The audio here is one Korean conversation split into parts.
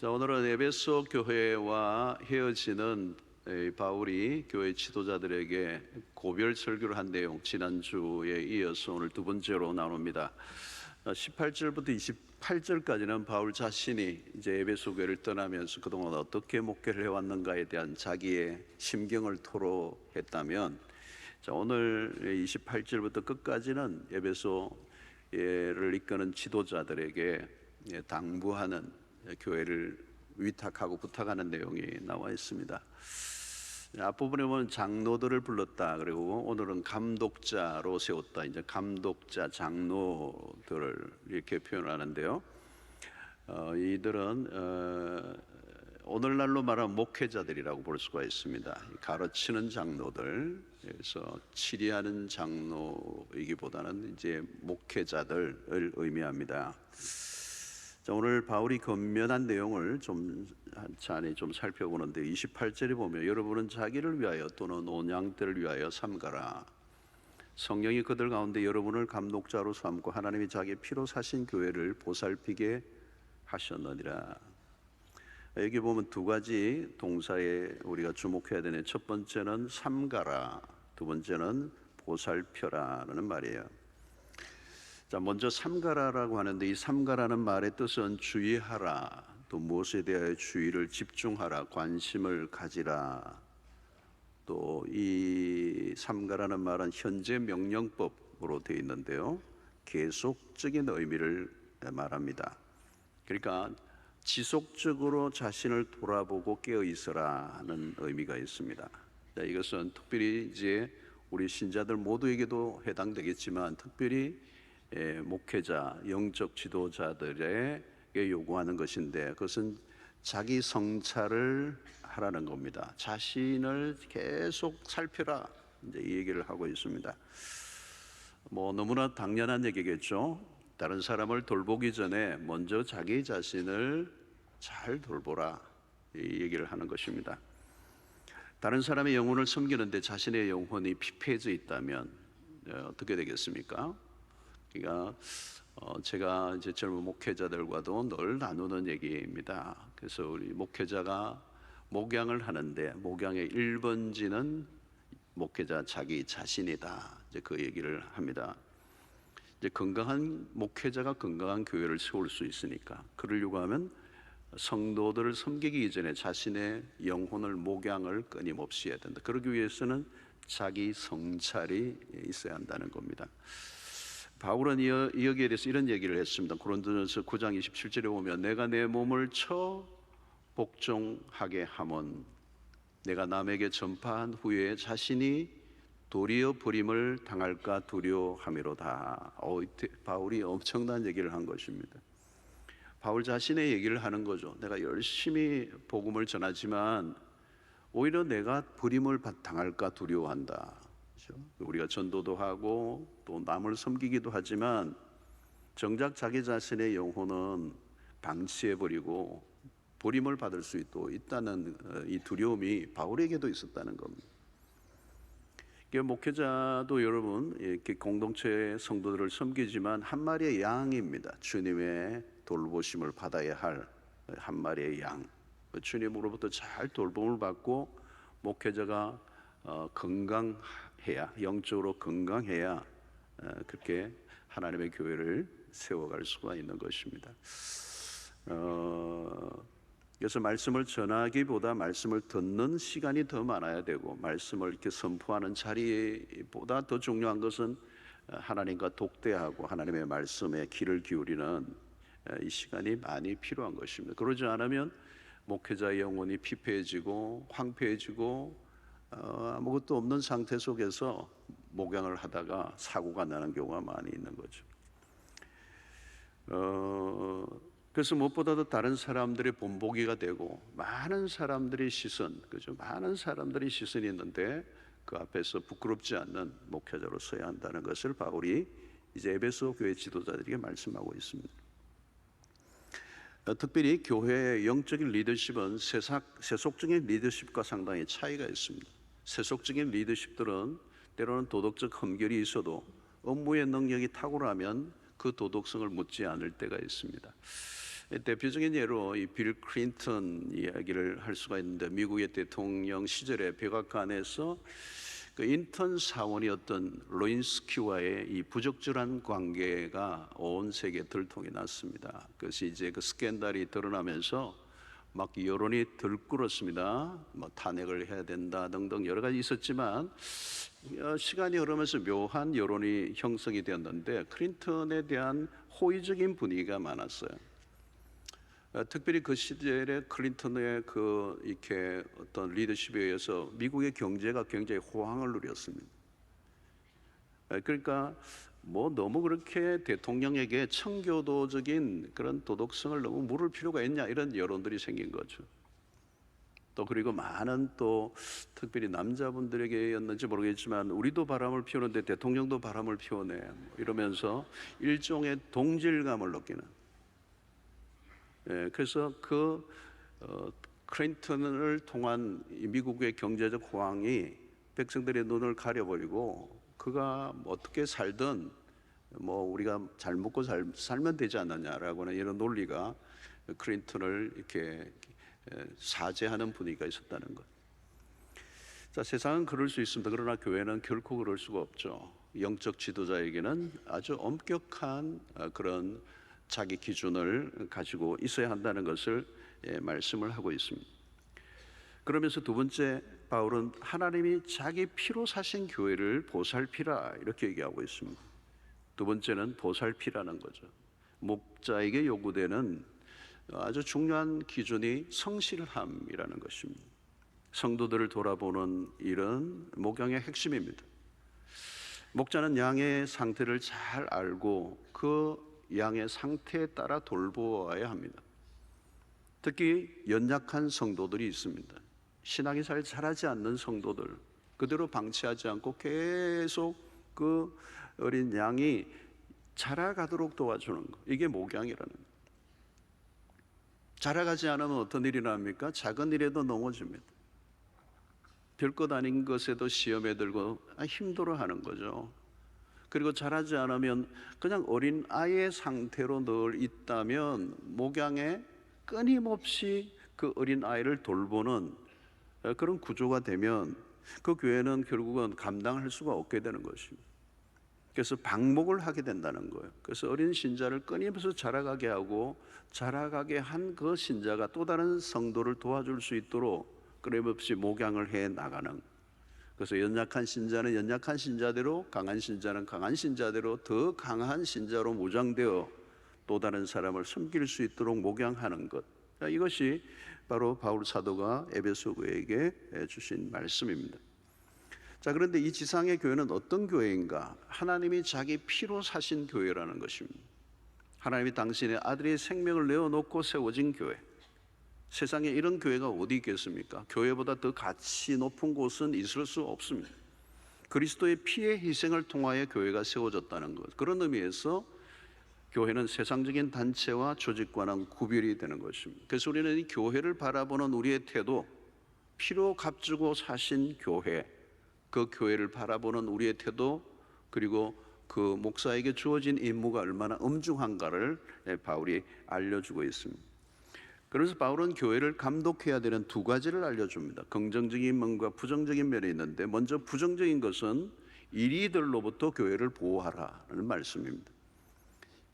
자, 오늘은 에베소 교회와 헤어지는 바울이 교회 지도자들에게 고별 설교를 한 내용, 지난주에 이어서 오늘 두 번째로 나눕니다. 18절부터 28절까지는 바울 자신이 이제 에베소 교회를 떠나면서 그동안 어떻게 목회를 해왔는가에 대한 자기의 심경을 토로했다면, 자, 오늘 28절부터 끝까지는 에베소를 이끄는 지도자들에게 당부하는, 교회를 위탁하고 부탁하는 내용이 나와 있습니다. 앞부분에 보면 장로들을 불렀다, 그리고 오늘은 감독자로 세웠다. 이제 감독자, 장로들을 이렇게 표현하는데요. 이들은 오늘날로 말하면 목회자들이라고 볼 수가 있습니다. 가르치는 장로들, 그래서 치리하는 장로이기보다는 이제 목회자들을 의미합니다. 자, 오늘 바울이 권면한 내용을 찬히 좀 살펴보는데, 28절에 보면 여러분은 자기를 위하여 또는 온양들을 위하여 삼가라. 성령이 그들 가운데 여러분을 감독자로 삼고 하나님이 자기 피로 사신 교회를 보살피게 하셨느니라. 여기 보면 두 가지 동사에 우리가 주목해야 되네. 첫 번째는 삼가라, 두 번째는 보살펴라라는 말이에요. 자, 먼저 삼가라라고 하는데, 이 삼가라는 말의 뜻은 주의하라, 또 무엇에 대하여 주의를 집중하라, 관심을 가지라. 또 이 삼가라는 말은 현재 명령법으로 되어 있는데요, 계속적인 의미를 말합니다. 그러니까 지속적으로 자신을 돌아보고 깨어 있으라 하는 의미가 있습니다. 자, 이것은 특별히 이제 우리 신자들 모두에게도 해당되겠지만, 특별히 목회자, 영적 지도자들에게 요구하는 것인데, 그것은 자기 성찰을 하라는 겁니다. 자신을 계속 살펴라, 이제 이 얘기를 하고 있습니다. 너무나 당연한 얘기겠죠. 다른 사람을 돌보기 전에 먼저 자기 자신을 잘 돌보라, 이 얘기를 하는 것입니다. 다른 사람의 영혼을 섬기는데 자신의 영혼이 피폐해져 있다면 어떻게 되겠습니까? 그러니까 제가 이제 젊은 목회자들과도 늘 나누는 얘기입니다. 그래서 우리 목회자가 목양을 하는데, 목양의 1번지는 목회자 자기 자신이다, 이제 그 얘기를 합니다. 이제 건강한 목회자가 건강한 교회를 세울 수 있으니까, 그러려고 하면 성도들을 섬기기 이전에 자신의 영혼을 목양을 끊임없이 해야 된다. 그러기 위해서는 자기 성찰이 있어야 한다는 겁니다. 바울은 여기에 대해서 이런 얘기를 했습니다. 고린도전서 9장 27절에 보면, 내가 내 몸을 쳐 복종하게 함은 내가 남에게 전파한 후에 자신이 도리어 버림을 당할까 두려워함이로다. 바울이 엄청난 얘기를 한 것입니다. 바울 자신의 얘기를 하는 거죠. 내가 열심히 복음을 전하지만 오히려 내가 버림을 당할까 두려워한다. 우리가 전도도 하고 또 남을 섬기기도 하지만 정작 자기 자신의 영혼은 방치해버리고 버림을 받을 수 있다는 이 두려움이 바울에게도 있었다는 겁니다. 목회자도 여러분, 이렇게 공동체의 성도들을 섬기지만 한 마리의 양입니다. 주님의 돌보심을 받아야 할 한 마리의 양, 주님으로부터 잘 돌봄을 받고 목회자가 건강해야, 영적으로 건강해야 그렇게 하나님의 교회를 세워갈 수가 있는 것입니다. 그래서 말씀을 전하기보다 말씀을 듣는 시간이 더 많아야 되고, 말씀을 이렇게 선포하는 자리보다 더 중요한 것은 하나님과 독대하고 하나님의 말씀에 귀를 기울이는 이 시간이 많이 필요한 것입니다. 그러지 않으면 목회자의 영혼이 피폐해지고 황폐해지고 아무것도 없는 상태 속에서 목양을 하다가 사고가 나는 경우가 많이 있는 거죠. 그래서 무엇보다도 다른 사람들의 본보기가 되고, 많은 사람들의 시선, 그죠? 많은 사람들의 시선이 있는데 그 앞에서 부끄럽지 않는 목회자로 서야 한다는 것을 바울이 이제 에베소 교회 지도자들에게 말씀하고 있습니다. 특별히 교회의 영적인 리더십은 세속적인 리더십과 상당히 차이가 있습니다. 세속적인 리더십들은 때로는 도덕적 흠결이 있어도 업무의 능력이 탁월하면 그 도덕성을 묻지 않을 때가 있습니다. 대표적인 예로 이 빌 클린턴 이야기를 할 수가 있는데, 미국의 대통령 시절에 백악관에서 그 인턴 사원이었던 로인스키와의 이 부적절한 관계가 온 세계에 들통이 났습니다. 그래서 이제 그 스캔들이 드러나면서 막 여론이 들끓었습니다. 뭐 탄핵을 해야 된다 등등 여러 가지 있었지만, 시간이 흐르면서 묘한 여론이 형성이 되었는데 클린턴에 대한 호의적인 분위기가 많았어요. 특별히 그 시절에 클린턴의 그 이렇게 어떤 리더십에 의해서 미국의 경제가 굉장히 호황을 누렸습니다. 그러니까 뭐 너무 그렇게 대통령에게 청교도적인 그런 도덕성을 너무 물을 필요가 있냐, 이런 여론들이 생긴 거죠. 또 그리고 많은 또 특별히 남자분들에게였는지 모르겠지만, 우리도 바람을 피우는데 대통령도 바람을 피우네 이러면서 일종의 동질감을 느끼는. 그래서 클린턴을 통한 미국의 경제적 호황이 백성들의 눈을 가려버리고, 그가 어떻게 살든 뭐 우리가 잘 먹고 살면 되지 않느냐라고는 이런 논리가 클린턴을 이렇게 사죄하는 분위기가 있었다는 것. 자, 세상은 그럴 수 있습니다. 그러나 교회는 결코 그럴 수가 없죠. 영적 지도자에게는 아주 엄격한 그런 자기 기준을 가지고 있어야 한다는 것을 말씀을 하고 있습니다. 그러면서 두 번째, 바울은 하나님이 자기 피로 사신 교회를 보살피라 이렇게 얘기하고 있습니다. 두 번째는 보살피라는 거죠. 목자에게 요구되는 아주 중요한 기준이 성실함이라는 것입니다. 성도들을 돌아보는 일은 목양의 핵심입니다. 목자는 양의 상태를 잘 알고 그 양의 상태에 따라 돌보아야 합니다. 특히 연약한 성도들이 있습니다. 신앙이 잘 자라지 않는 성도들, 그대로 방치하지 않고 계속 그 어린 양이 자라가도록 도와주는 것, 이게 목양이라는 것. 자라가지 않으면 어떤 일이 납니까? 작은 일에도 넘어집니다. 별것 아닌 것에도 시험에 들고 힘들어하는 거죠. 그리고 자라지 않으면 그냥 어린 아이의 상태로 늘 있다면 목양에 끊임없이 그 어린 아이를 돌보는 그런 구조가 되면 그 교회는 결국은 감당할 수가 없게 되는 것입니다. 그래서 방목을 하게 된다는 거예요. 그래서 어린 신자를 끊임없이 자라가게 하고, 자라가게 한 그 신자가 또 다른 성도를 도와줄 수 있도록 끊임없이 목양을 해 나가는. 그래서 연약한 신자는 연약한 신자대로, 강한 신자는 강한 신자대로 더 강한 신자로 무장되어 또 다른 사람을 섬길 수 있도록 목양하는 것. 이것이 바로 바울 사도가 에베소 교회에게 주신 말씀입니다. 자, 그런데 이 지상의 교회는 어떤 교회인가? 하나님이 자기 피로 사신 교회라는 것입니다. 하나님이 당신의 아들의 생명을 내어놓고 세워진 교회. 세상에 이런 교회가 어디 있겠습니까? 교회보다 더 가치 높은 곳은 있을 수 없습니다. 그리스도의 피의 희생을 통하여 교회가 세워졌다는 것. 그런 의미에서 교회는 세상적인 단체와 조직과는 구별이 되는 것입니다. 그래서 우리는 이 교회를 바라보는 우리의 태도, 피로 값주고 사신 교회, 그 교회를 바라보는 우리의 태도, 그리고 그 목사에게 주어진 임무가 얼마나 엄중한가를 바울이 알려주고 있습니다. 그래서 바울은 교회를 감독해야 되는 두 가지를 알려줍니다. 긍정적인 면과 부정적인 면이 있는데, 먼저 부정적인 것은 이리들로부터 교회를 보호하라는 말씀입니다.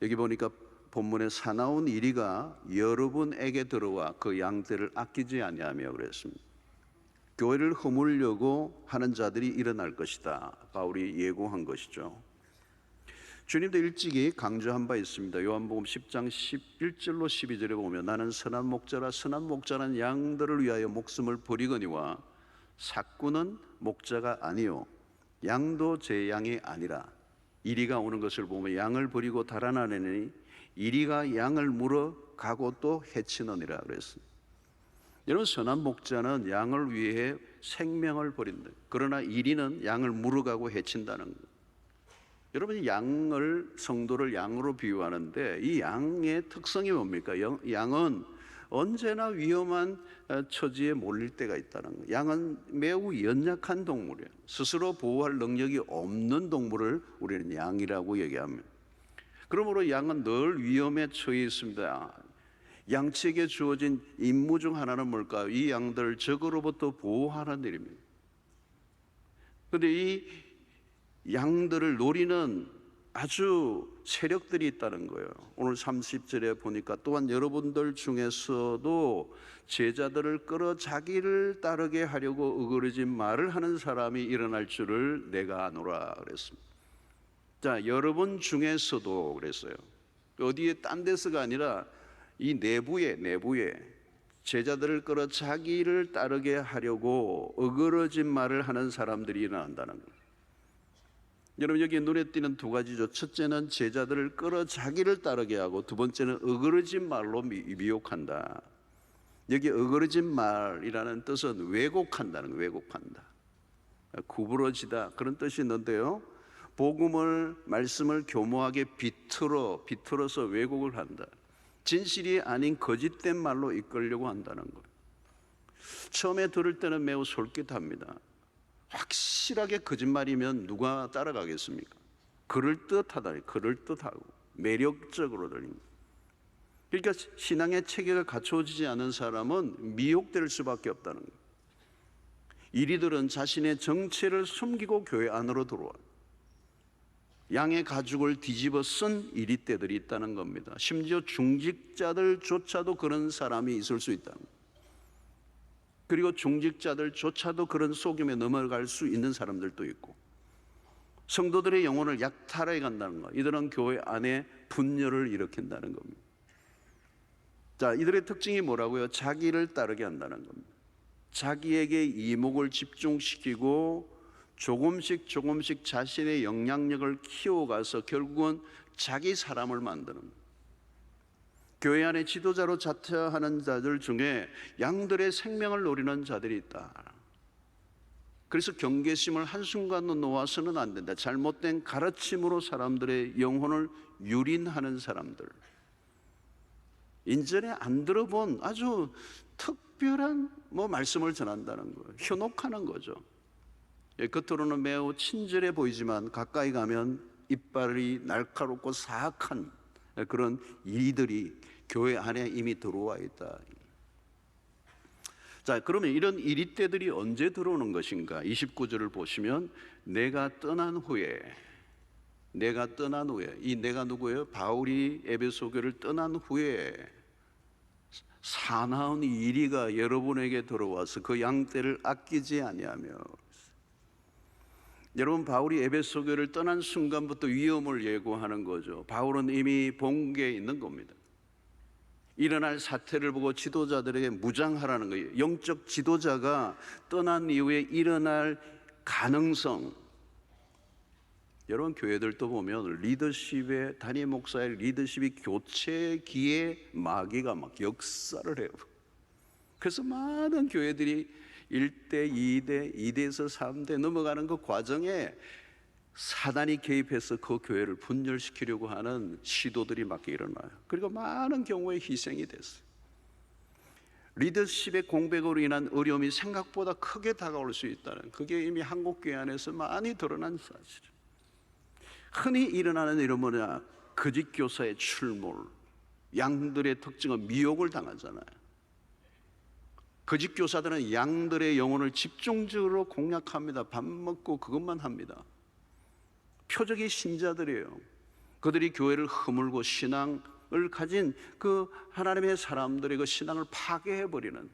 여기 보니까 본문에 사나운 이리가 여러분에게 들어와 그 양떼를 아끼지 아니하며 그랬습니다. 교회를 허물려고 하는 자들이 일어날 것이다. 바울이 예고한 것이죠. 주님도 일찍이 강조한 바 있습니다. 요한복음 10장 11절로 12절에 보면, 나는 선한 목자라, 선한 목자는 양들을 위하여 목숨을 버리거니와 삭구는 목자가 아니요 양도 제 양이 아니라. 이리가 오는 것을 보면 양을 버리고 달아나려니 이리가 양을 물어 가고 또 해치느니라 그랬습니다. 여러분, 선한 목자는 양을 위해 생명을 버린다. 그러나 이리는 양을 물어가고 해친다는 것. 여러분, 양을, 성도를 양으로 비유하는데 이 양의 특성이 뭡니까? 양은 언제나 위험한 처지에 몰릴 때가 있다는 거예요. 양은 매우 연약한 동물이에요. 스스로 보호할 능력이 없는 동물을 우리는 양이라고 얘기합니다. 그러므로 양은 늘 위험에 처해 있습니다. 양치에게 주어진 임무 중 하나는 뭘까요? 이 양들을 적으로부터 보호하는 일입니다. 그런데 이 양들을 노리는 아주 세력들이 있다는 거예요. 오늘 30절에 보니까 또한 여러분들 중에서도 제자들을 끌어 자기를 따르게 하려고 어그러진 말을 하는 사람이 일어날 줄을 내가 아노라 그랬습니다. 자, 여러분 중에서도 그랬어요. 어디에 딴 데서가 아니라 이 내부에 제자들을 끌어 자기를 따르게 하려고 어그러진 말을 하는 사람들이 일어난다는 거예요. 여러분, 여기 눈에 띄는 두 가지죠. 첫째는 제자들을 끌어 자기를 따르게 하고, 두 번째는 어그러진 말로 미혹한다. 여기 어그러진 말이라는 뜻은 왜곡한다는 거예요. 왜곡한다, 구부러지다, 그런 뜻이 있는데요, 복음을, 말씀을 교모하게 비틀어서 왜곡을 한다. 진실이 아닌 거짓된 말로 이끌려고 한다는 거예요. 처음에 들을 때는 매우 솔깃합니다. 확실하게 거짓말이면 누가 따라가겠습니까? 그럴듯하고 매력적으로 들립니다. 그러니까 신앙의 체계가 갖춰지지 않은 사람은 미혹될 수밖에 없다는 거예요. 이리들은 자신의 정체를 숨기고 교회 안으로 들어와요. 양의 가죽을 뒤집어 쓴 이리떼들이 있다는 겁니다. 심지어 중직자들조차도 그런 사람이 있을 수 있다는 거예요. 그리고 중직자들조차도 그런 속임에 넘어갈 수 있는 사람들도 있고, 성도들의 영혼을 약탈해 간다는 거. 이들은 교회 안에 분열을 일으킨다는 겁니다. 자, 이들의 특징이 뭐라고요? 자기를 따르게 한다는 겁니다. 자기에게 이목을 집중시키고 조금씩 자신의 영향력을 키워가서 결국은 자기 사람을 만드는 거예요. 교회 안에 지도자로 자처하는 자들 중에 양들의 생명을 노리는 자들이 있다. 그래서 경계심을 한순간도 놓아서는 안 된다. 잘못된 가르침으로 사람들의 영혼을 유린하는 사람들, 인전에 안 들어본 아주 특별한 말씀을 전한다는 거예요. 현혹하는 거죠. 겉으로는 매우 친절해 보이지만 가까이 가면 이빨이 날카롭고 사악한 그런 이들이 교회 안에 이미 들어와 있다. 자, 그러면 이런 이리떼들이 언제 들어오는 것인가? 29절을 보시면 내가 떠난 후에, 이 내가 누구예요? 바울이 에베소 교회를 떠난 후에 사나운 이리가 여러분에게 들어와서 그 양떼를 아끼지 아니하며. 여러분, 바울이 에베소 교회를 떠난 순간부터 위험을 예고하는 거죠. 바울은 이미 본계에 있는 겁니다. 일어날 사태를 보고 지도자들에게 무장하라는 거예요. 영적 지도자가 떠난 이후에 일어날 가능성. 여러분, 교회들도 보면 리더십의, 단임 목사의 리더십이 교체기에 마귀가 막 역사를 해요. 그래서 많은 교회들이 1대, 2대, 2대에서 3대 넘어가는 그 과정에 사단이 개입해서 그 교회를 분열시키려고 하는 시도들이 막 일어나요. 그리고 많은 경우에 희생이 됐어요. 리더십의 공백으로 인한 어려움이 생각보다 크게 다가올 수 있다는, 그게 이미 한국 교회 안에서 많이 드러난 사실이에요. 흔히 일어나는 일은 뭐냐? 거짓 교사의 출몰. 양들의 특징은 미혹을 당하잖아요. 거짓 교사들은 양들의 영혼을 집중적으로 공략합니다. 밥 먹고 그것만 합니다. 표적이 신자들이에요. 그들이 교회를 허물고 신앙을 가진 그 하나님의 사람들의 그 신앙을 파괴해버리는,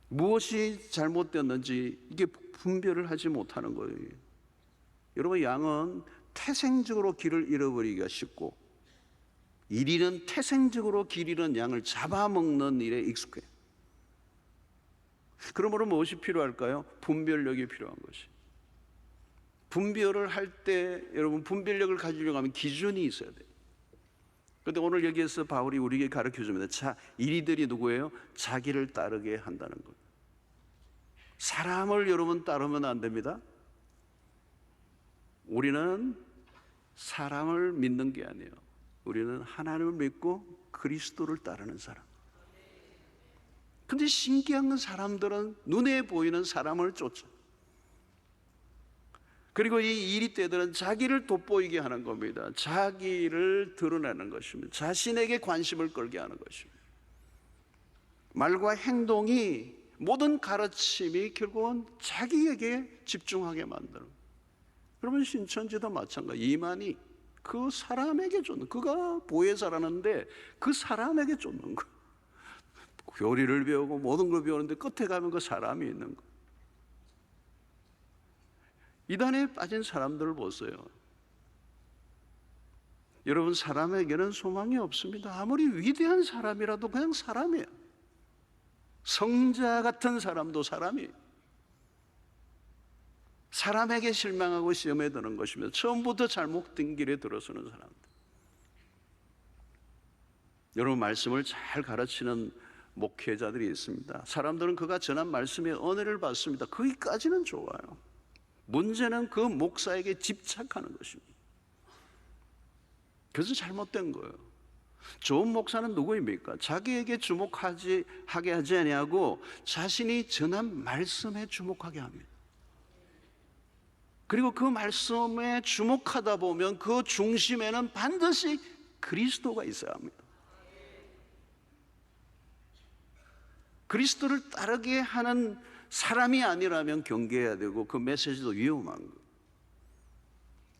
무엇이 잘못되었는지 이게 분별을 하지 못하는 거예요. 여러분, 양은 태생적으로 길을 잃어버리기가 쉽고, 이리는 태생적으로 길 잃은 양을 잡아먹는 일에 익숙해요. 그러므로 무엇이 필요할까요? 분별력이 필요한 것이. 분별을 할 때 여러분, 분별력을 가지려고 하면 기준이 있어야 돼요. 그런데 오늘 여기에서 바울이 우리에게 가르쳐줍니다. 자, 이리들이 누구예요? 자기를 따르게 한다는 것. 사람을 여러분 따르면 안 됩니다. 우리는 사람을 믿는 게 아니에요. 우리는 하나님을 믿고 그리스도를 따르는 사람. 근데 신기한 건 사람들은 눈에 보이는 사람을 쫓아. 그리고 이 이리 때들은 자기를 돋보이게 하는 겁니다. 자기를 드러내는 것입니다. 자신에게 관심을 끌게 하는 것입니다. 말과 행동이, 모든 가르침이 결국은 자기에게 집중하게 만드는. 그러면 신천지도 마찬가지. 이만희 그 사람에게 쫓는, 그가 보혜사라는데 그 사람에게 쫓는 거. 교리를 배우고 모든 걸 배우는데 끝에 가면 그 사람이 있는 거. 이단에 빠진 사람들을 보세요. 여러분, 사람에게는 소망이 없습니다. 아무리 위대한 사람이라도 그냥 사람이에요. 성자 같은 사람도 사람이에요. 사람에게 실망하고 시험에 드는 것이며 처음부터 잘못된 길에 들어서는 사람들. 여러분, 말씀을 잘 가르치는 목회자들이 있습니다. 사람들은 그가 전한 말씀에 은혜를 받습니다. 거기까지는 좋아요. 문제는 그 목사에게 집착하는 것입니다. 그래서 잘못된 거예요. 좋은 목사는 누구입니까? 자기에게 주목하게 하지 아니하고 자신이 전한 말씀에 주목하게 합니다. 그리고 그 말씀에 주목하다 보면 그 중심에는 반드시 그리스도가 있어야 합니다. 그리스도를 따르게 하는 사람이 아니라면 경계해야 되고, 그 메시지도 위험한 거예요.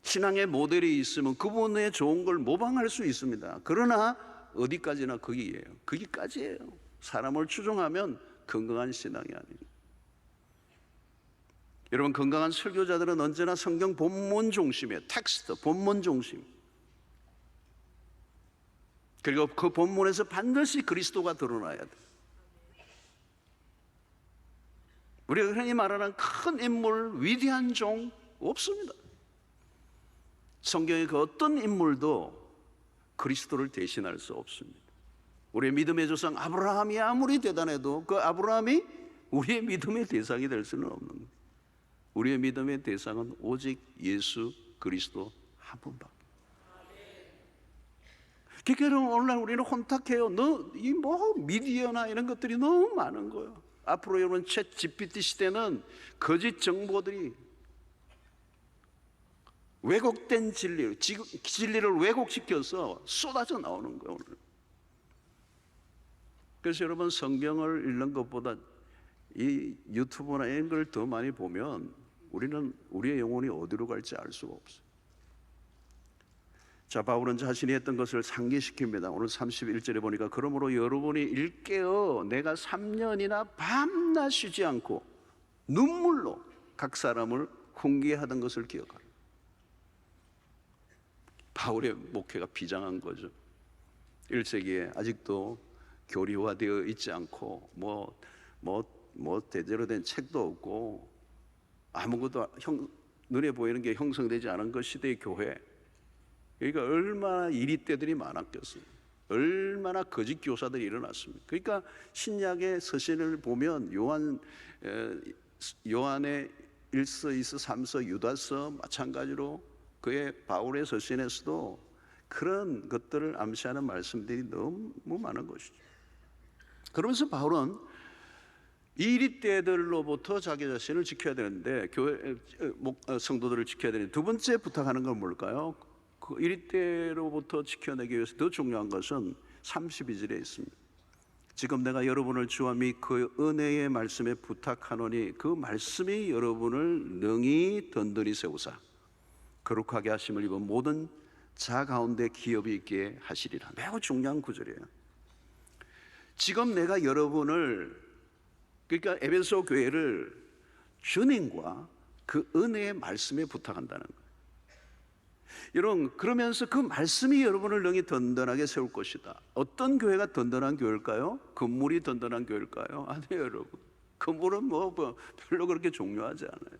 신앙의 모델이 있으면 그분의 좋은 걸 모방할 수 있습니다. 그러나 어디까지나 거기에요. 거기까지예요. 사람을 추종하면 건강한 신앙이 아니에요. 여러분, 건강한 설교자들은 언제나 성경 본문 중심이에요. 텍스트, 본문 중심. 그리고 그 본문에서 반드시 그리스도가 드러나야 돼요. 우리가 흔히 말하는 큰 인물, 위대한 종 없습니다. 성경의 그 어떤 인물도 그리스도를 대신할 수 없습니다. 우리의 믿음의 조상 아브라함이 아무리 대단해도 그 아브라함이 우리의 믿음의 대상이 될 수는 없는 거예요. 우리의 믿음의 대상은 오직 예수 그리스도 한 분밖에. 그러니까 오늘날 우리는 혼탁해요. 미디어나 이런 것들이 너무 많은 거예요. 앞으로 여러분, 챗 GPT 시대는 거짓 정보들이, 왜곡된 진리를 왜곡시켜서 쏟아져 나오는 거예요, 오늘. 그래서 여러분, 성경을 읽는 것보다 이 유튜브나 이런 걸 더 많이 보면 우리의 영혼이 어디로 갈지 알 수가 없어요. 자, 바울은 자신이 했던 것을 상기시킵니다. 오늘 31절에 보니까, 그러므로 여러분이 일깨어 내가 3년이나 밤낮 쉬지 않고 눈물로 각 사람을 훈계하던 것을 기억하라. 바울의 목회가 비장한 거죠. 1세기에 아직도 교리화되어 있지 않고 제대로 된 책도 없고 아무것도 눈에 보이는 게 형성되지 않은 그 시대의 교회. 그러니까 얼마나 이리떼들이 많았겠어요. 얼마나 거짓 교사들이 일어났습니다. 그러니까 신약의 서신을 보면 요한의 1서, 2서, 3서, 유다서 마찬가지로 그의 바울의 서신에서도 그런 것들을 암시하는 말씀들이 너무 많은 것이죠. 그러면서 바울은 이리떼들로부터 자기 자신을 지켜야 되는데, 교회 성도들을 지켜야 되는데, 두 번째 부탁하는 건 뭘까요? 그 이리떼로부터 지켜내기 위해서 더 중요한 것은 32절에 있습니다. 지금 내가 여러분을 주와 및 그 은혜의 말씀에 부탁하노니 그 말씀이 여러분을 능히 든든히 세우사 거룩하게 하심을 입은 모든 자 가운데 기업이 있게 하시리라. 매우 중요한 구절이에요. 지금 내가 여러분을, 그러니까 에베소 교회를 주님과 그 은혜의 말씀에 부탁한다는 거예요. 여러분, 그러면서 그 말씀이 여러분을 능히 든든하게 세울 것이다. 어떤 교회가 든든한 교회일까요? 건물이 든든한 교회일까요? 아니에요, 여러분. 건물은 별로 그렇게 중요하지 않아요.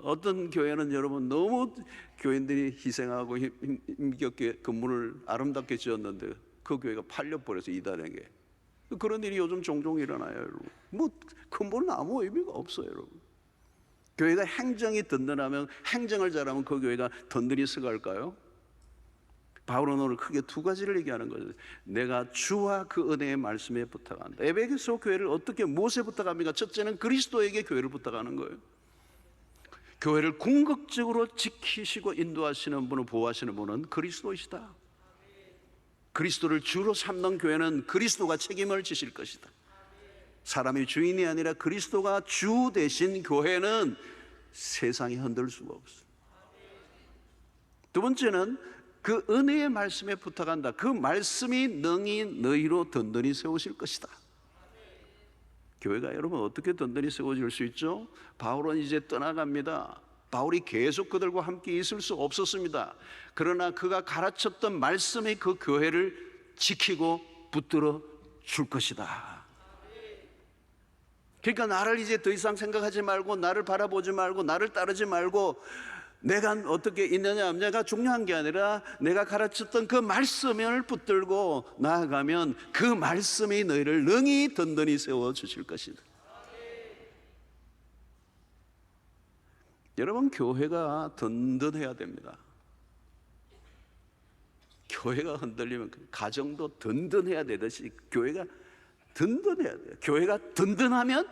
어떤 교회는 여러분, 너무 교인들이 희생하고 힘겹게 건물을 아름답게 지었는데 그 교회가 팔려버려서 이단에게. 그런 일이 요즘 종종 일어나요, 여러분. 근본은 아무 의미가 없어요, 여러분. 교회가 행정이 든든하면, 행정을 잘하면 그 교회가 든든히 서갈까요? 바울은 오늘 크게 두 가지를 얘기하는 거죠. 내가 주와 그 은혜의 말씀에 부탁한다. 에베소 교회를 어떻게, 무엇에 부탁합니까? 첫째는 그리스도에게 교회를 부탁하는 거예요. 교회를 궁극적으로 지키시고 인도하시는 분을 보호하시는 분은 그리스도이시다. 그리스도를 주로 삼는 교회는 그리스도가 책임을 지실 것이다. 사람이 주인이 아니라 그리스도가 주 되신 교회는 세상이 흔들 수가 없어. 두 번째는 그 은혜의 말씀에 부탁한다. 그 말씀이 능히 너희로 든든히 세우실 것이다. 교회가 여러분 어떻게 든든히 세워질 수 있죠? 바울은 이제 떠나갑니다. 바울이 계속 그들과 함께 있을 수 없었습니다. 그러나 그가 가르쳤던 말씀이 그 교회를 지키고 붙들어 줄 것이다. 그러니까 나를 이제 더 이상 생각하지 말고, 나를 바라보지 말고, 나를 따르지 말고, 내가 어떻게 있느냐 없느냐가 중요한 게 아니라 내가 가르쳤던 그 말씀을 붙들고 나아가면 그 말씀이 너희를 능히 든든히 세워주실 것이다. 여러분, 교회가 든든해야 됩니다. 교회가 흔들리면 가정도 든든해야 되듯이 교회가 든든해야 돼요. 교회가 든든하면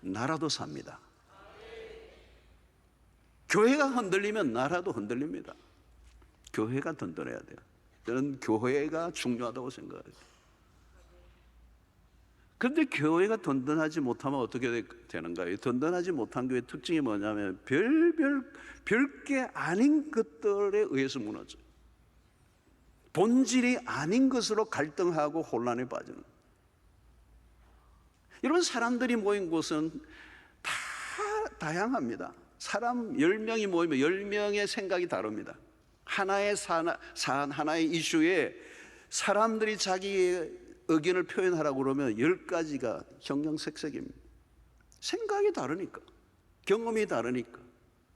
나라도 삽니다. 교회가 흔들리면 나라도 흔들립니다. 교회가 든든해야 돼요. 저는 교회가 중요하다고 생각해요. 그런데 교회가 든든하지 못하면 어떻게 되는가요? 든든하지 못한 교회의 특징이 뭐냐면 별게 아닌 것들에 의해서 무너져요. 본질이 아닌 것으로 갈등하고 혼란에 빠지는. 여러분, 사람들이 모인 곳은 다 다양합니다. 사람 10명이 모이면 10명의 생각이 다릅니다. 하나의 하나의 이슈에 사람들이 자기의 의견을 표현하라고 그러면 10가지가 형형색색입니다. 생각이 다르니까, 경험이 다르니까,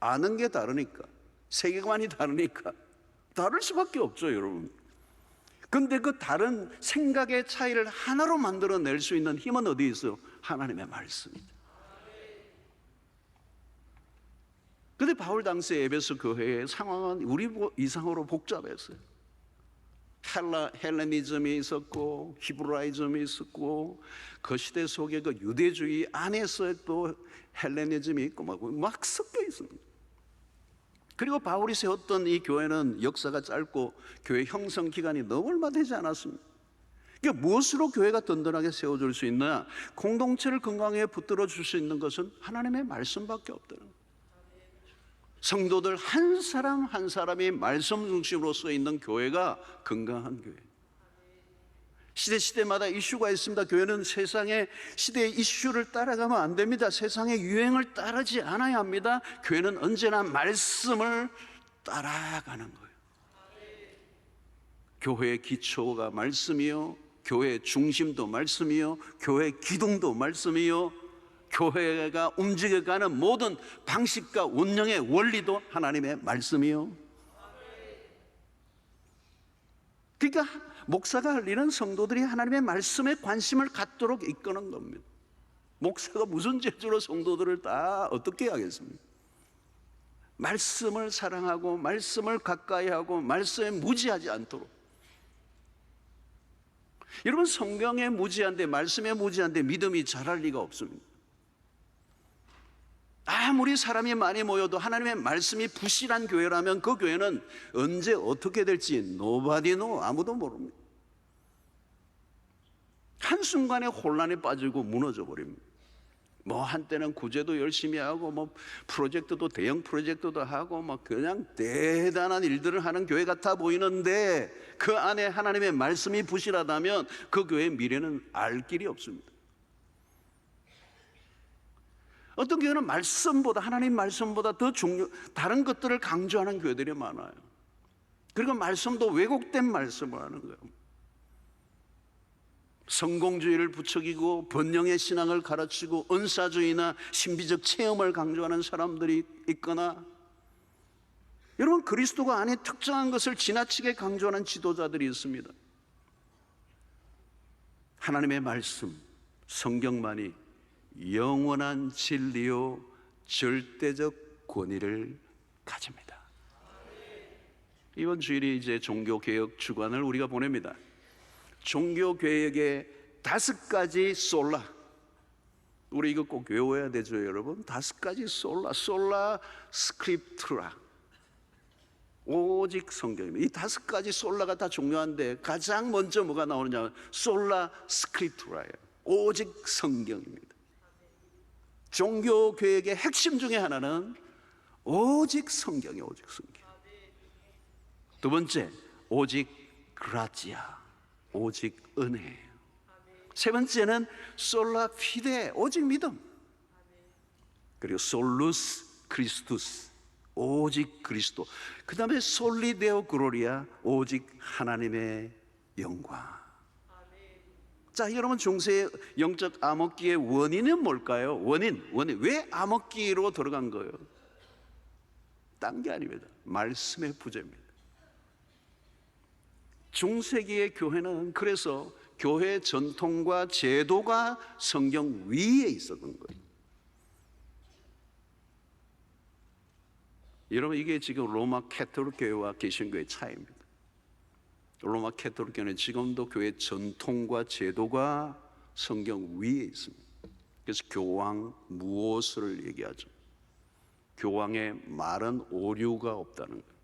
아는 게 다르니까, 세계관이 다르니까 다를 수밖에 없죠, 여러분. 근데 그 다른 생각의 차이를 하나로 만들어낼 수 있는 힘은 어디에 있어요? 하나님의 말씀입니다. 근데 바울 당시 에베소 교회의 상황은 우리 이상으로 복잡했어요. 헬레니즘이 있었고 히브라이즘이 있었고 그 시대 속에 그 유대주의 안에서 또 헬레니즘이 있고 막 섞여 있습니다. 그리고 바울이 세웠던 이 교회는 역사가 짧고 교회 형성 기간이 너무 얼마 되지 않았습니다. 그러니까 무엇으로 교회가 든든하게 세워줄 수 있나? 공동체를 건강하게 붙들어 줄 수 있는 것은 하나님의 말씀밖에 없다는 거예요. 성도들 한 사람 한 사람이 말씀 중심으로 서 있는 교회가 건강한 교회. 시대마다 이슈가 있습니다. 교회는 세상의 시대의 이슈를 따라가면 안 됩니다. 세상의 유행을 따르지 않아야 합니다. 교회는 언제나 말씀을 따라가는 거예요. 교회의 기초가 말씀이요, 교회의 중심도 말씀이요, 교회의 기둥도 말씀이요, 교회가 움직여가는 모든 방식과 운영의 원리도 하나님의 말씀이요. 그러니까 목사가 할 일은 성도들이 하나님의 말씀에 관심을 갖도록 이끄는 겁니다. 목사가 무슨 재주로 성도들을 다 어떻게 하겠습니까? 말씀을 사랑하고 말씀을 가까이 하고 말씀에 무지하지 않도록. 여러분, 성경에 무지한데, 말씀에 무지한데 믿음이 자랄 리가 없습니다. 아무리 사람이 많이 모여도 하나님의 말씀이 부실한 교회라면 그 교회는 언제 어떻게 될지 nobody know, 아무도 모릅니다. 한순간에 혼란에 빠지고 무너져 버립니다. 한때는 구제도 열심히 하고 프로젝트도 대형 프로젝트도 하고 그냥 대단한 일들을 하는 교회 같아 보이는데 그 안에 하나님의 말씀이 부실하다면 그 교회의 미래는 알 길이 없습니다. 어떤 교회는 말씀보다, 하나님 말씀보다 더 다른 것들을 강조하는 교회들이 많아요. 그리고 말씀도 왜곡된 말씀을 하는 거예요. 성공주의를 부추기고 번영의 신앙을 가르치고 은사주의나 신비적 체험을 강조하는 사람들이 있거나, 여러분, 그리스도가 안에 특정한 것을 지나치게 강조하는 지도자들이 있습니다. 하나님의 말씀, 성경만이 영원한 진리요 절대적 권위를 가집니다. 이번 주일이 이제 종교개혁 주간을 우리가 보냅니다. 종교개혁의 5가지 솔라, 우리 이거 꼭 외워야 되죠, 여러분. 5가지 솔라 스크립투라, 오직 성경입니다. 이 5가지 솔라가 다 중요한데 가장 먼저 뭐가 나오느냐, 솔라 스크립투라예요. 오직 성경입니다. 종교 개혁의 핵심 중에 하나는 오직 성경이에요. 오직 성경. 두 번째, 오직 그라지아, 오직 은혜예요. 세 번째는 솔라 피데, 오직 믿음. 그리고 솔루스 크리스투스, 오직 그리스도. 그 다음에 솔리데오 글로리아, 오직 하나님의 영광. 자, 여러분, 중세의 영적 암흑기의 원인은 뭘까요? 원인. 왜 암흑기로 들어간 거예요? 딴 게 아닙니다. 말씀의 부재입니다. 중세기의 교회는 그래서 교회 전통과 제도가 성경 위에 있었던 거예요. 여러분, 이게 지금 로마 캐톨릭 교회와 개신교의 차이입니다. 로마 캐톨릭 교회는 지금도 교회 전통과 제도가 성경 위에 있습니다. 그래서 교황 무엇을 얘기하죠? 교황의 말은 오류가 없다는 거예요.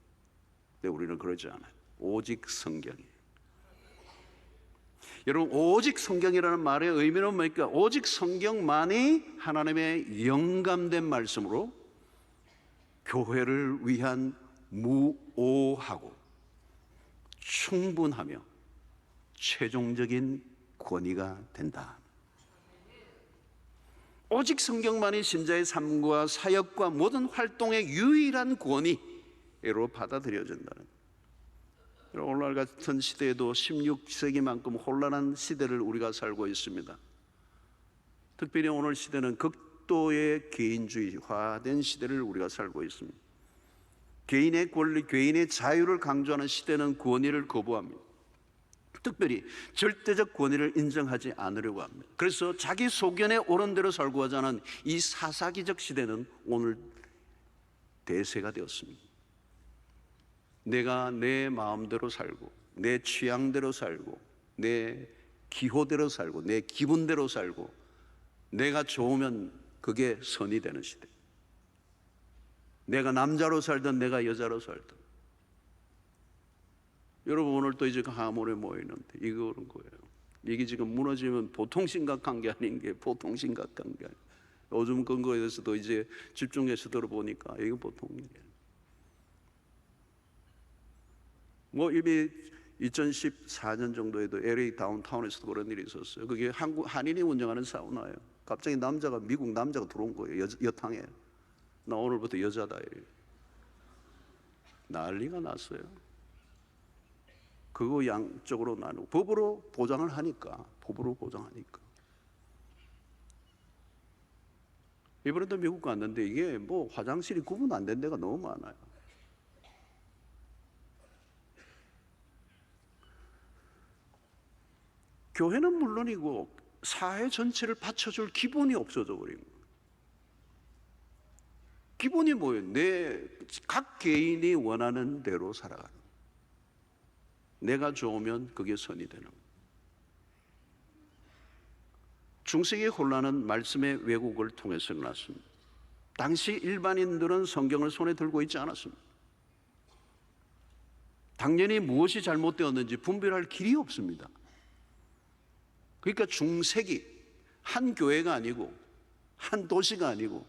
근데 우리는 그러지 않아요. 오직 성경이에요. 여러분, 오직 성경이라는 말의 의미는 뭡니까? 오직 성경만이 하나님의 영감된 말씀으로 교회를 위한 무오하고 충분하며 최종적인 권위가 된다. 오직 성경만이 신자의 삶과 사역과 모든 활동의 유일한 권위로 받아들여진다는 거예요. 오늘날 같은 시대에도 16세기만큼 혼란한 시대를 우리가 살고 있습니다. 특별히 오늘 시대는 극도의 개인주의화된 시대를 우리가 살고 있습니다. 개인의 권리, 개인의 자유를 강조하는 시대는 권위를 거부합니다. 특별히 절대적 권위를 인정하지 않으려고 합니다. 그래서 자기 소견에 옳은 대로 살고자 하는 이 사사기적 시대는 오늘 대세가 되었습니다. 내가 내 마음대로 살고, 내 취향대로 살고, 내 기호대로 살고, 내 기분대로 살고, 내가 좋으면 그게 선이 되는 시대. 내가 남자로 살든 내가 여자로 살든. 여러분, 오늘 또 이제 하모에 모이는데 이거 그런 거예요. 이게 지금 무너지면 보통 심각한 게 아닌 게 보통 심각한 게 아니에요. 요즘 근거에 대해서도 이제 집중해서 들어보니까 이거 보통 일이에요. 뭐 이미 2014년 정도에도 LA 다운타운에서도 그런 일이 있었어요. 그게 한인이 운영하는 사우나예요. 갑자기 미국 남자가 들어온 거예요. 여탕에. 나 오늘부터 여자다. 난리가 났어요. 그거 양쪽으로 나누고 법으로 보장을 하니까. 이번에도 미국 갔는데 이게 뭐 화장실이 구분 안 된 데가 너무 많아요. 교회는 물론이고 사회 전체를 받쳐줄 기본이 없어져 버린 거예요. 기본이 뭐예요? 각 개인이 원하는 대로 살아가는 거예요. 내가 좋으면 그게 선이 되는 거예요. 중세기의 혼란은 말씀의 왜곡을 통해서 일어났습니다. 당시 일반인들은 성경을 손에 들고 있지 않았습니다. 당연히 무엇이 잘못되었는지 분별할 길이 없습니다. 그러니까 중세기, 한 교회가 아니고 한 도시가 아니고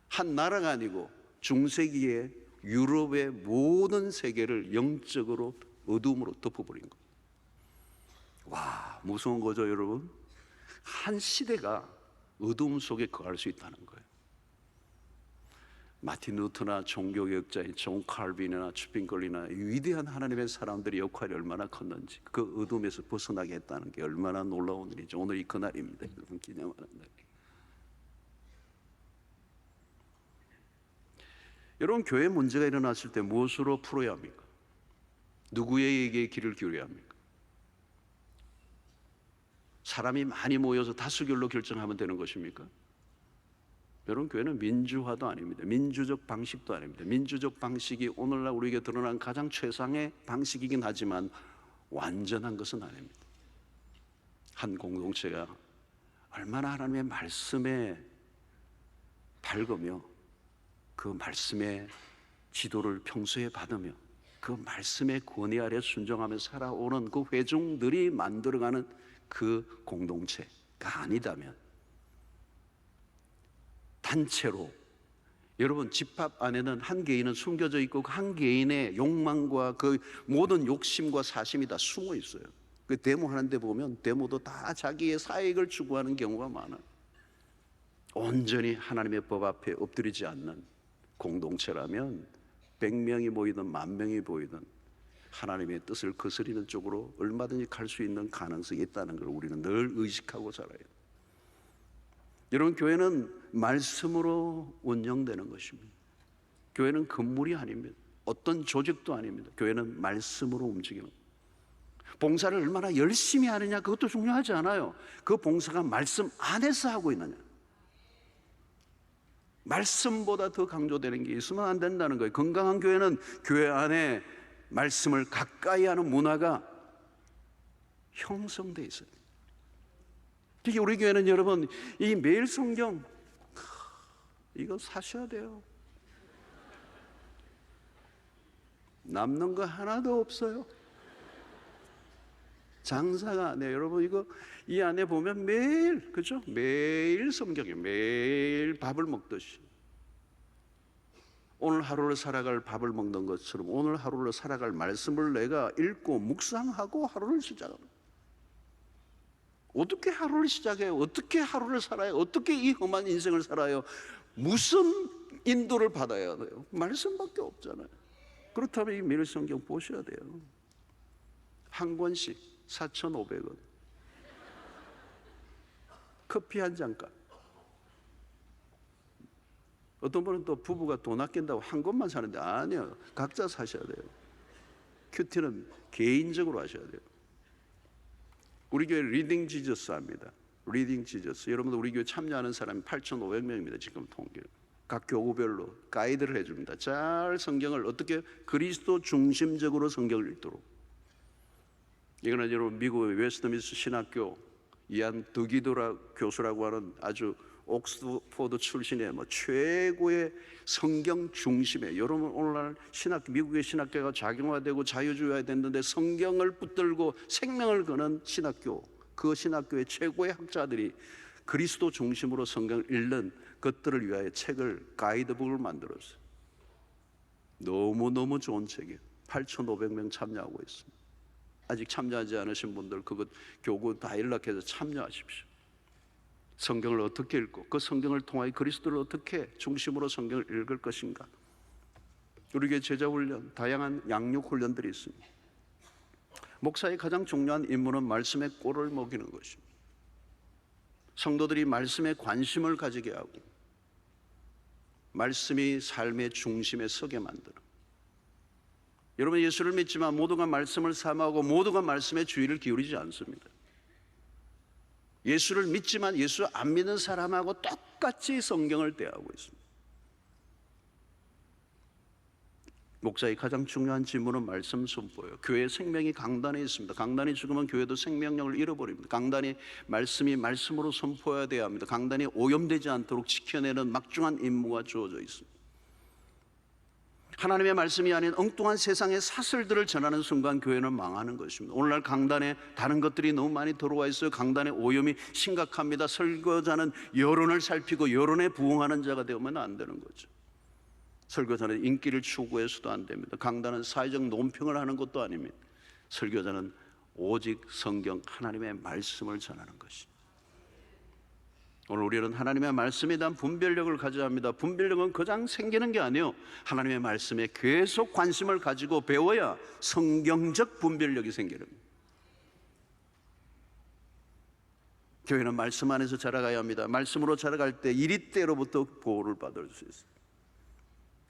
한 나라가 아니고 중세기의 유럽의 모든 세계를 영적으로 어둠으로 덮어버린 거예요. 와, 무서운 거죠, 여러분? 한 시대가 어둠 속에 거할 수 있다는 거예요. 마틴 루터나 종교개혁자인 존 칼빈이나 추핑걸리나 위대한 하나님의 사람들의 역할이 얼마나 컸는지, 그 어둠에서 벗어나게 했다는 게 얼마나 놀라운 일이죠. 오늘이 그날입니다. 여러분, 기념하는 날. 여러분, 교회 문제가 일어났을 때 무엇으로 풀어야 합니까? 누구에게 귀를 기울여야 합니까? 사람이 많이 모여서 다수결로 결정하면 되는 것입니까? 여러분, 교회는 민주화도 아닙니다. 민주적 방식도 아닙니다. 민주적 방식이 오늘날 우리에게 드러난 가장 최상의 방식이긴 하지만 완전한 것은 아닙니다. 한 공동체가 얼마나 하나님의 말씀에 밝으며 그 말씀의 지도를 평소에 받으며 그 말씀의 권위 아래 순종하며 살아오는 그 회중들이 만들어가는 그 공동체가 아니다면, 단체로, 여러분 집합 안에는 한 개인은 숨겨져 있고 한 개인의 욕망과 그 모든 욕심과 사심이 다 숨어 있어요. 그 데모하는 데 보면 데모도 다 자기의 사익을 추구하는 경우가 많아요. 온전히 하나님의 법 앞에 엎드리지 않는 공동체라면 100명이 모이든 10,000명이 모이든 하나님의 뜻을 거스리는 쪽으로 얼마든지 갈 수 있는 가능성이 있다는 걸 우리는 늘 의식하고 살아요. 여러분, 교회는 말씀으로 운영되는 것입니다. 교회는 건물이 아닙니다. 어떤 조직도 아닙니다. 교회는 말씀으로 움직이는, 봉사를 얼마나 열심히 하느냐 그것도 중요하지 않아요. 그 봉사가 말씀 안에서 하고 있느냐, 말씀보다 더 강조되는 게 있으면 안 된다는 거예요. 건강한 교회는 교회 안에 말씀을 가까이 하는 문화가 형성돼 있어요. 특히 우리 교회는 여러분, 이 매일 성경 이거 사셔야 돼요. 남는 거 하나도 없어요. 장사가 안 해요. 여러분, 이거 이 안에 보면 매일, 그죠? 매일 성경이에요. 매일 밥을 먹듯이. 오늘 하루를 살아갈 밥을 먹는 것처럼 오늘 하루를 살아갈 말씀을 내가 읽고 묵상하고 하루를 시작합니다. 어떻게 하루를 시작해요? 어떻게 하루를 살아요? 어떻게 이 험한 인생을 살아요? 무슨 인도를 받아야 돼요? 말씀밖에 없잖아요. 그렇다면 이 매일 성경 보셔야 돼요. 한 권씩 4,500원. 커피 한 잔값. 어떤 분은 또 부부가 돈 아낀다고 한 권만 사는데 아니요. 각자 사셔야 돼요. 큐티는 개인적으로 하셔야 돼요. 우리 교회 리딩 지저스 합니다. 리딩 지저스. 여러분들 우리 교회 참여하는 사람이 8,500명입니다. 지금 통계. 각 교구별로 가이드를 해줍니다. 잘 성경을 어떻게 그리스도 중심적으로 성경을 읽도록. 이거는 여러분 미국의 웨스트민스터 신학교 이안 드기도라 교수라고 하는 아주 옥스포드 출신의 최고의 성경 중심의, 여러분 오늘날 미국의 신학교가 작용화되고 자유주의화 됐는데 성경을 붙들고 생명을 거는 신학교, 그 신학교의 최고의 학자들이 그리스도 중심으로 성경을 읽는 것들을 위하여 책을, 가이드북을 만들었어요. 너무너무 좋은 책이에요. 8,500명 참여하고 있습니다. 아직 참여하지 않으신 분들 그것 교구 다 연락해서 참여하십시오. 성경을 어떻게 읽고 그 성경을 통하여 그리스도를 어떻게 중심으로 성경을 읽을 것인가. 우리 교회 제자훈련, 다양한 양육훈련들이 있습니다. 목사의 가장 중요한 임무는 말씀의 꼴을 먹이는 것입니다. 성도들이 말씀에 관심을 가지게 하고 말씀이 삶의 중심에 서게 만드는, 여러분 예수를 믿지만 모두가 말씀을 삼하고 모두가 말씀에 주의를 기울이지 않습니다. 예수를 믿지만 예수 안 믿는 사람하고 똑같이 성경을 대하고 있습니다. 목사의 가장 중요한 직무는 말씀 선포예요. 교회의 생명이 강단에 있습니다. 강단이 죽으면 교회도 생명력을 잃어버립니다. 강단이 말씀이 말씀으로 선포해야 돼야 합니다. 강단이 오염되지 않도록 지켜내는 막중한 임무가 주어져 있습니다. 하나님의 말씀이 아닌 엉뚱한 세상의 사설들을 전하는 순간 교회는 망하는 것입니다. 오늘날 강단에 다른 것들이 너무 많이 들어와 있어요. 강단의 오염이 심각합니다. 설교자는 여론을 살피고 여론에 부응하는 자가 되면 안 되는 거죠. 설교자는 인기를 추구해서도 안 됩니다. 강단은 사회적 논평을 하는 것도 아닙니다. 설교자는 오직 성경 하나님의 말씀을 전하는 것입니다. 오늘 우리는 하나님의 말씀에 대한 분별력을 가져야 합니다. 분별력은 그냥 생기는 게 아니에요. 하나님의 말씀에 계속 관심을 가지고 배워야 성경적 분별력이 생기는 겁니다. 교회는 말씀 안에서 자라가야 합니다. 말씀으로 자라갈 때 이리때로부터 보호를 받을 수 있어요.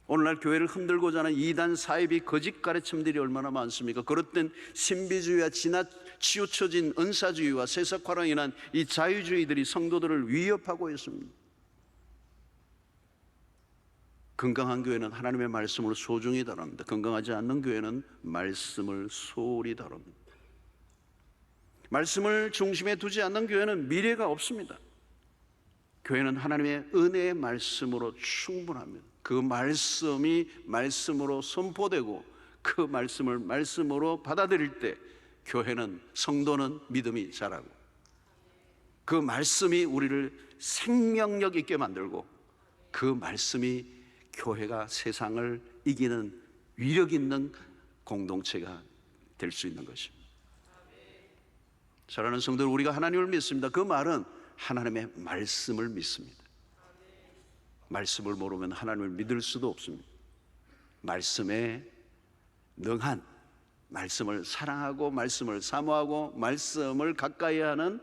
오늘날 교회를 흔들고자 하는 이단 사이비 거짓 가르침들이 얼마나 많습니까? 그릇된 신비주의와 치우쳐진 은사주의와 세속화로 인한 이 자유주의들이 성도들을 위협하고 있습니다. 건강한 교회는 하나님의 말씀을 소중히 다룹니다. 건강하지 않는 교회는 말씀을 소홀히 다룹니다. 말씀을 중심에 두지 않는 교회는 미래가 없습니다. 교회는 하나님의 은혜의 말씀으로 충분합니다. 그 말씀이 말씀으로 선포되고 그 말씀을 말씀으로 받아들일 때 교회는, 성도는 믿음이 자라고, 그 말씀이 우리를 생명력 있게 만들고, 그 말씀이 교회가 세상을 이기는 위력 있는 공동체가 될 수 있는 것입니다. 사랑하는 성도들, 우리가 하나님을 믿습니다. 그 말은 하나님의 말씀을 믿습니다. 말씀을 모르면 하나님을 믿을 수도 없습니다. 말씀에 능한, 말씀을 사랑하고 말씀을 사모하고 말씀을 가까이 하는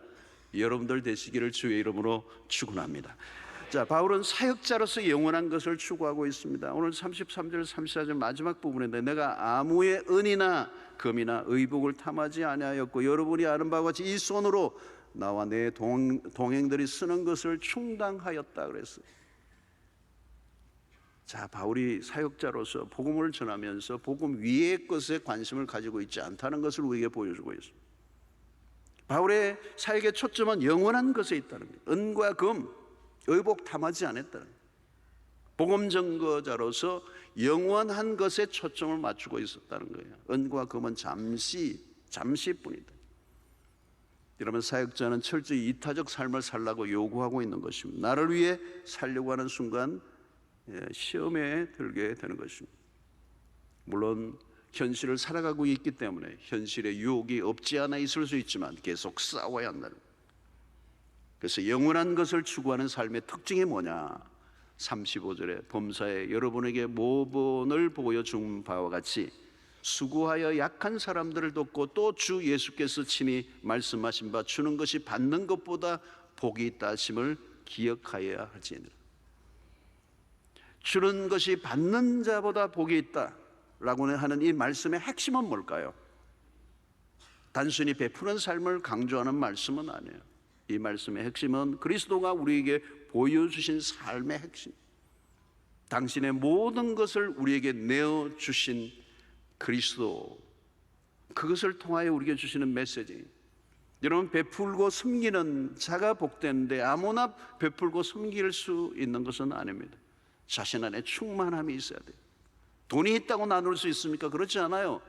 여러분들 되시기를 주의 이름으로 축원합니다. 자, 바울은 사역자로서 영원한 것을 추구하고 있습니다. 오늘 33절 34절 마지막 부분인데, 내가 아무의 은이나 금이나 의복을 탐하지 아니하였고 여러분이 아는 바와 같이 이 손으로 나와 내 동행들이 쓰는 것을 충당하였다 그랬어요. 자, 바울이 사역자로서 복음을 전하면서 복음 위의 것에 관심을 가지고 있지 않다는 것을 우리에게 보여주고 있습니다. 바울의 사역의 초점은 영원한 것에 있다는 거예요. 은과 금, 의복 탐하지 않았다는 거예요. 복음 전거자로서 영원한 것에 초점을 맞추고 있었다는 거예요. 은과 금은 잠시뿐이다. 여러분, 사역자는 철저히 이타적 삶을 살라고 요구하고 있는 것입니다. 나를 위해 살려고 하는 순간 시험에 들게 되는 것입니다. 물론 현실을 살아가고 있기 때문에 현실의 유혹이 없지 않아 있을 수 있지만 계속 싸워야 한다는 거예요. 그래서 영원한 것을 추구하는 삶의 특징이 뭐냐? 35절에 범사에 여러분에게 모본을 보여준 바와 같이 수고하여 약한 사람들을 돕고 또 주 예수께서 친히 말씀하신 바 주는 것이 받는 것보다 복이 있다 하심을 기억하여야 할지니라. 주는 것이 받는 자보다 복이 있다라고 하는 이 말씀의 핵심은 뭘까요? 단순히 베푸는 삶을 강조하는 말씀은 아니에요. 이 말씀의 핵심은 그리스도가 우리에게 보여주신 삶의 핵심, 당신의 모든 것을 우리에게 내어주신 그리스도, 그것을 통하여 우리에게 주시는 메시지. 여러분, 베풀고 섬기는 자가 복되는데 아무나 베풀고 섬길 수 있는 것은 아닙니다. 자신 안에 충만함이 있어야 돼요. 돈이 있다고 나눌 수 있습니까? 그렇지 않아요.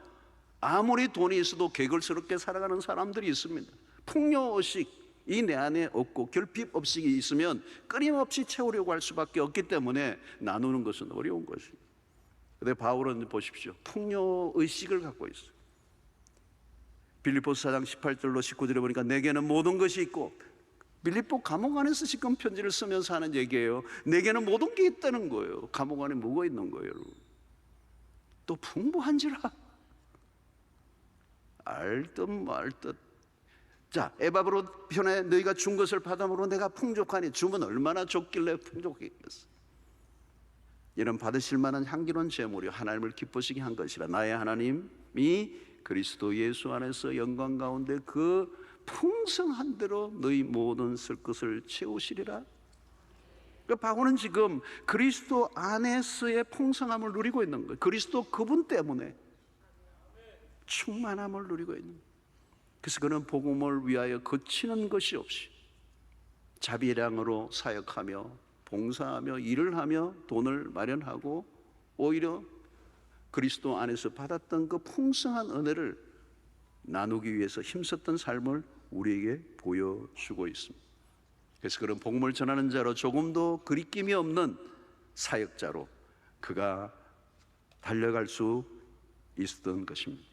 아무리 돈이 있어도 개걸스럽게 살아가는 사람들이 있습니다. 풍요의식, 이 내 안에 없고 결핍 의식이 있으면 끊임없이 채우려고 할 수밖에 없기 때문에 나누는 것은 어려운 것입니다. 그런데 바울은 보십시오, 풍요의식을 갖고 있어요. 빌립보서 4장 18절로 19절에 보니까 내게는 모든 것이 있고, 빌립보 감옥 안에서 지금 편지를 쓰면서 하는 얘기예요. 내게는 모든 게 있다는 거예요. 감옥 안에 뭐가 있는 거예요, 여러분? 또 풍부한지라 알듯 말듯. 자, 에바브로 편에 너희가 준 것을 받음으로 내가 풍족하니, 주면 얼마나 줬길래 풍족했겠어. 이런 받으실 만한 향기로운 제물이 하나님을 기쁘시게 한 것이라. 나의 하나님이 그리스도 예수 안에서 영광 가운데 그 풍성한 대로 너희 모든 쓸 것을 채우시리라. 그러니까 바울은 지금 그리스도 안에서의 풍성함을 누리고 있는 거예요. 그리스도 그분 때문에 충만함을 누리고 있는 거예요. 그래서 그는 복음을 위하여 거치는 것이 없이 자비량으로 사역하며 봉사하며 일을 하며 돈을 마련하고 오히려 그리스도 안에서 받았던 그 풍성한 은혜를 나누기 위해서 힘썼던 삶을 우리에게 보여주고 있습니다. 그래서 그런 복음을 전하는 자로 조금도 그리낌이 없는 사역자로 그가 달려갈 수 있었던 것입니다.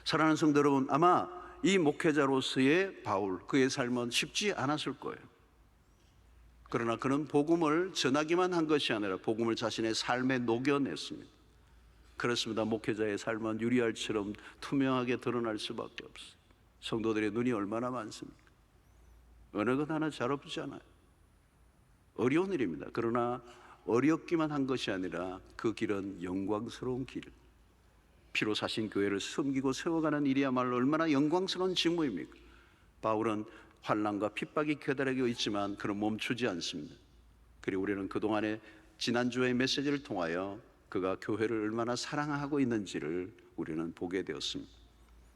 사랑하는 성도 여러분, 아마 이 목회자로서의 바울, 그의 삶은 쉽지 않았을 거예요. 그러나 그는 복음을 전하기만 한 것이 아니라 복음을 자신의 삶에 녹여냈습니다. 그렇습니다. 목회자의 삶은 유리알처럼 투명하게 드러날 수밖에 없어요. 성도들의 눈이 얼마나 많습니까? 어느 것 하나 잘 없잖아요. 어려운 일입니다. 그러나 어렵기만 한 것이 아니라 그 길은 영광스러운 길, 피로 사신 교회를 섬기고 세워가는 일이야말로 얼마나 영광스러운 직무입니까? 바울은 환난과 핍박이 기다리고 있지만 그는 멈추지 않습니다. 그리고 우리는 그동안의 지난주의 메시지를 통하여 그가 교회를 얼마나 사랑하고 있는지를 우리는 보게 되었습니다.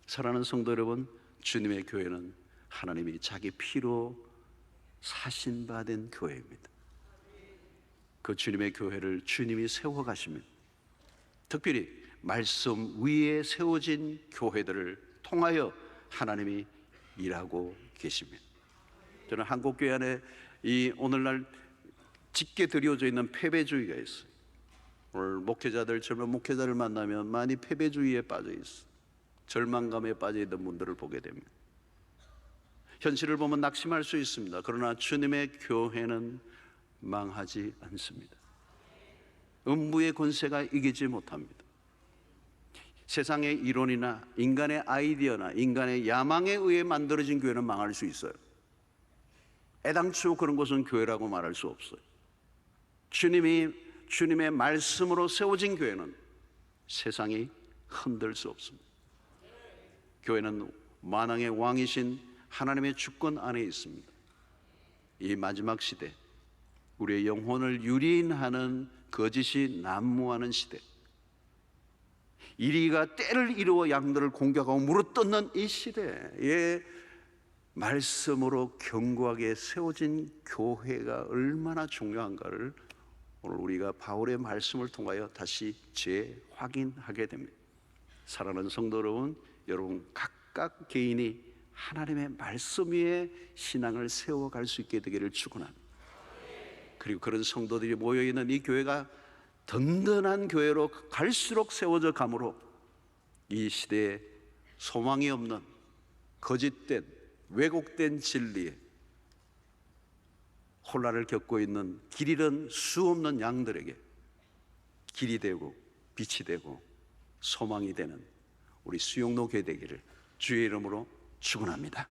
사랑하는 성도 여러분, 주님의 교회는 하나님이 자기 피로 사신받은 교회입니다. 그 주님의 교회를 주님이 세워가십니다. 특별히 말씀 위에 세워진 교회들을 통하여 하나님이 일하고 계십니다. 저는 한국교회 안에 이 오늘날 짙게 드리워져 있는 패배주의가 있어요. 오늘 목회자들, 젊은 목회자를 만나면 많이 패배주의에 빠져 있어요. 절망감에 빠져 있는 분들을 보게 됩니다. 현실을 보면 낙심할 수 있습니다. 그러나 주님의 교회는 망하지 않습니다. 음부의 권세가 이기지 못합니다. 세상의 이론이나 인간의 아이디어나 인간의 야망에 의해 만들어진 교회는 망할 수 있어요. 애당초 그런 것은 교회라고 말할 수 없어요. 주님의 말씀으로 세워진 교회는 세상이 흔들 수 없습니다. 교회는 만왕의 왕이신 하나님의 주권 안에 있습니다. 이 마지막 시대, 우리의 영혼을 유린하는 거짓이 난무하는 시대, 이리가 때를 이루어 양들을 공격하고 물어뜯는 이 시대에 말씀으로 견고하게 세워진 교회가 얼마나 중요한가를 오늘 우리가 바울의 말씀을 통하여 다시 재확인하게 됩니다. 사랑하는 성도 여러분 각각 개인이 하나님의 말씀 위에 신앙을 세워갈 수 있게 되기를 축원합니다. 그리고 그런 성도들이 모여있는 이 교회가 든든한 교회로 갈수록 세워져 가므로 이 시대에 소망이 없는 거짓된 왜곡된 진리에 혼란을 겪고 있는 길 잃은 수 없는 양들에게 길이 되고 빛이 되고 소망이 되는 우리 수용로 교회 되기를 주의 이름으로 축원합니다.